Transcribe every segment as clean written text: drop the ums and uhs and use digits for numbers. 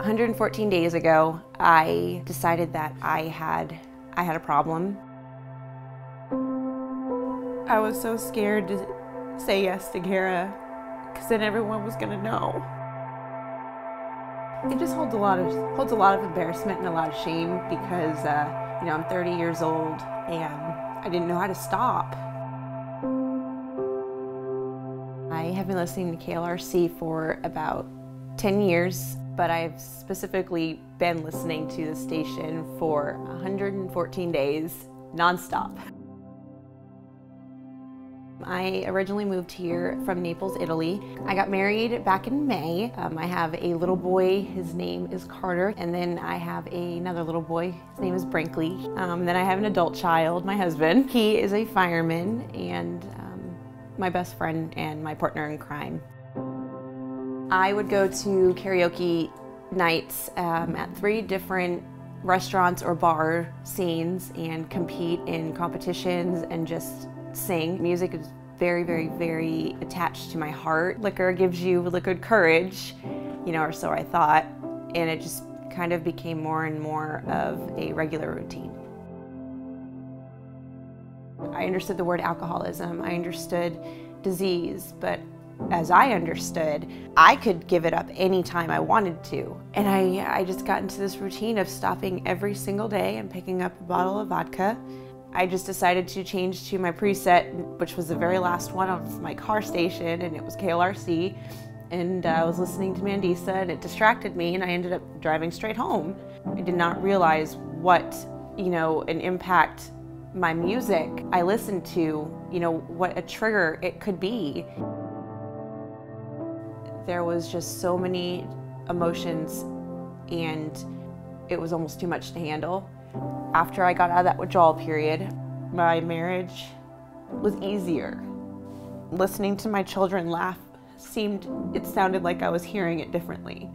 114 days ago, I decided that I had a problem. I was so scared to say yes to Kara because then everyone was gonna know. It just holds a lot of embarrassment and a lot of shame because I'm 30 years old and I didn't know how to stop. I have been listening to KLRC for about 10 years, but I've specifically been listening to the station for 114 days nonstop. I originally moved here from Naples, Italy. I got married back in May. I have a little boy, his name is Carter, and then I have another little boy, his name is Brinkley. Then I have an adult child, my husband. He is a fireman and my best friend and my partner in crime. I would go to karaoke nights at 3 different restaurants or bar scenes and compete in competitions and just sing. Music is very, very, very attached to my heart. Liquor gives you liquid courage, or so I thought, and it just kind of became more and more of a regular routine. I understood the word alcoholism, I understood disease, but as I understood, I could give it up anytime I wanted to. And I just got into this routine of stopping every single day and picking up a bottle of vodka. I just decided to change to my preset, which was the very last one of my car station, and it was KLRC. And I was listening to Mandisa, and it distracted me, and I ended up driving straight home. I did not realize what, an impact my music I listened to, what a trigger it could be. There was just so many emotions, and it was almost too much to handle. After I got out of that withdrawal period, my marriage was easier. Listening to my children laugh it sounded like I was hearing it differently.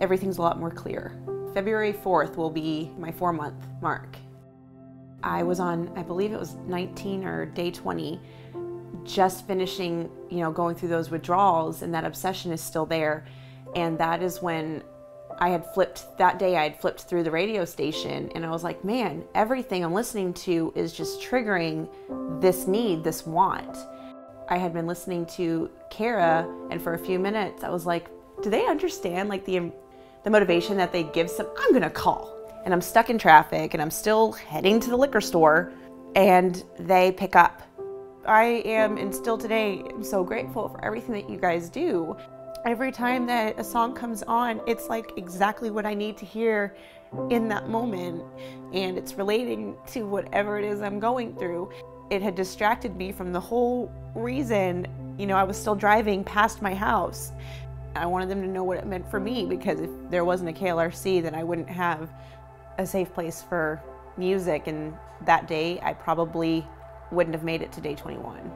Everything's a lot more clear. February 4th will be my 4-month mark. I was on, I believe it was 19 or day 20, just finishing, going through those withdrawals, and that obsession is still there. And that is when that day I had flipped through the radio station, and I was like, man, everything I'm listening to is just triggering this need, this want. I had been listening to Kara, and for a few minutes I was like, do they understand the motivation that they give I'm gonna call. And I'm stuck in traffic and I'm still heading to the liquor store, and they pick up. I am, and still today, I'm so grateful for everything that you guys do. Every time that a song comes on, it's like exactly what I need to hear in that moment, and it's relating to whatever it is I'm going through. It had distracted me from the whole reason, I was still driving past my house. I wanted them to know what it meant for me, because if there wasn't a KLRC, then I wouldn't have a safe place for music, and that day I probably wouldn't have made it to day 21.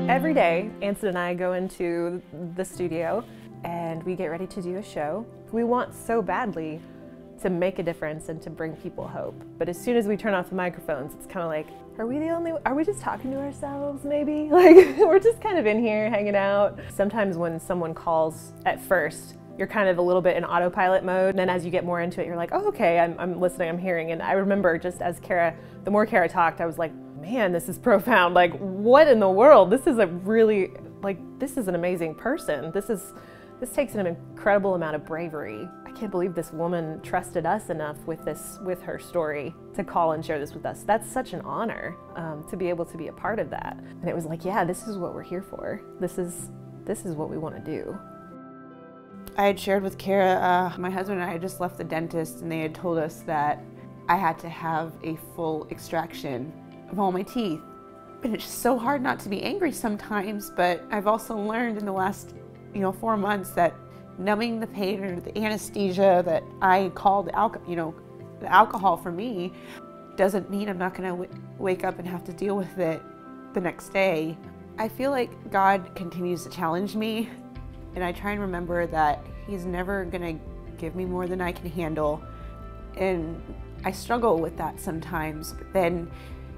Every day, Anson and I go into the studio and we get ready to do a show. We want so badly to make a difference and to bring people hope. But as soon as we turn off the microphones, it's kind of like, are we just talking to ourselves maybe? We're just kind of in here hanging out. Sometimes when someone calls at first, you're kind of a little bit in autopilot mode. And then as you get more into it, you're like, oh, okay, I'm listening, I'm hearing. And I remember just as the more Kara talked, I was like, man, this is profound. What in the world? This is this is an amazing person. This takes an incredible amount of bravery. I can't believe this woman trusted us enough with her story to call and share this with us. That's such an honor to be able to be a part of that. And it was like, yeah, this is what we're here for. This is what we want to do. I had shared with Kara, my husband and I had just left the dentist, and they had told us that I had to have a full extraction of all my teeth. And it's just so hard not to be angry sometimes, but I've also learned in the last 4 months that numbing the pain or the anesthesia that I call the alcohol for me doesn't mean I'm not going to wake up and have to deal with it the next day. I feel like God continues to challenge me, and I try and remember that He's never going to give me more than I can handle. And I struggle with that sometimes, but then,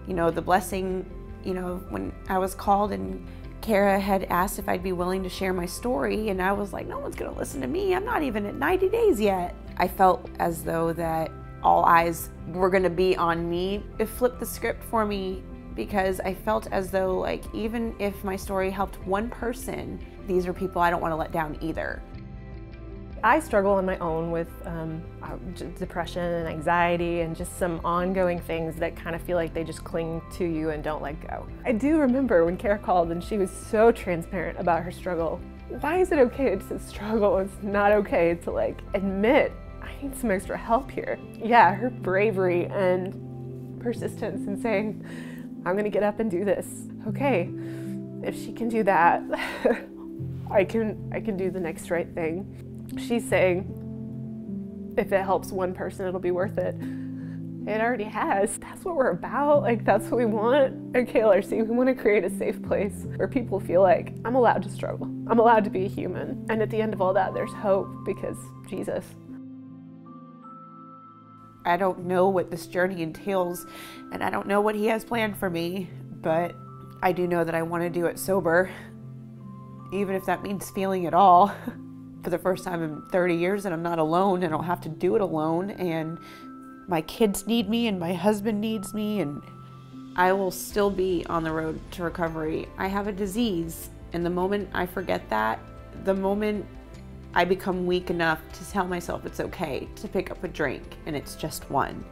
the blessing You know, when I was called and Kara had asked if I'd be willing to share my story, and I was like, no one's gonna listen to me. I'm not even at 90 days yet. I felt as though that all eyes were gonna be on me. It flipped the script for me because I felt as though, like, even if my story helped one person, these are people I don't wanna let down either. I struggle on my own with depression and anxiety and just some ongoing things that kind of feel like they just cling to you and don't let go. I do remember when Kara called and she was so transparent about her struggle. Why is it okay to struggle? It's not okay to, like, admit I need some extra help here. Yeah, her bravery and persistence in saying, I'm gonna get up and do this. Okay, if she can do that, I can do the next right thing. She's saying, if it helps one person, it'll be worth it. It already has. That's what we're about. Like, that's what we want at KLRC. We want to create a safe place where people feel like, I'm allowed to struggle. I'm allowed to be a human. And at the end of all that, there's hope because Jesus. I don't know what this journey entails, and I don't know what he has planned for me, but I do know that I want to do it sober, even if that means feeling it all. For the first time in 30 years, and I'm not alone, and I don't have to do it alone, and my kids need me, and my husband needs me, and I will still be on the road to recovery. I have a disease, and the moment I forget that, the moment I become weak enough to tell myself it's okay to pick up a drink, and it's just one.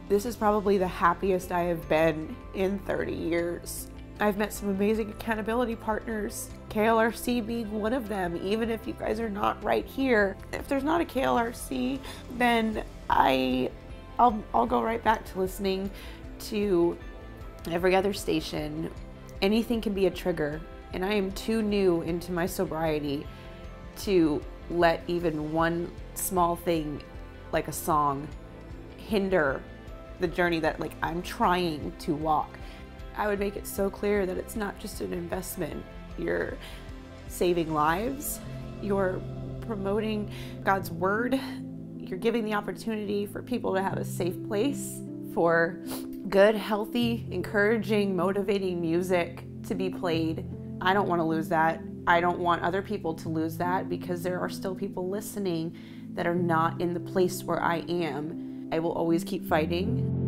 This is probably the happiest I have been in 30 years. I've met some amazing accountability partners, KLRC being one of them, even if you guys are not right here. If there's not a KLRC, then I'll go right back to listening to every other station. Anything can be a trigger, and I am too new into my sobriety to let even one small thing, like a song, hinder the journey that, like, I'm trying to walk. I would make it so clear that it's not just an investment. You're saving lives, you're promoting God's word, you're giving the opportunity for people to have a safe place, for good, healthy, encouraging, motivating music to be played. I don't want to lose that. I don't want other people to lose that, because there are still people listening that are not in the place where I am. I will always keep fighting.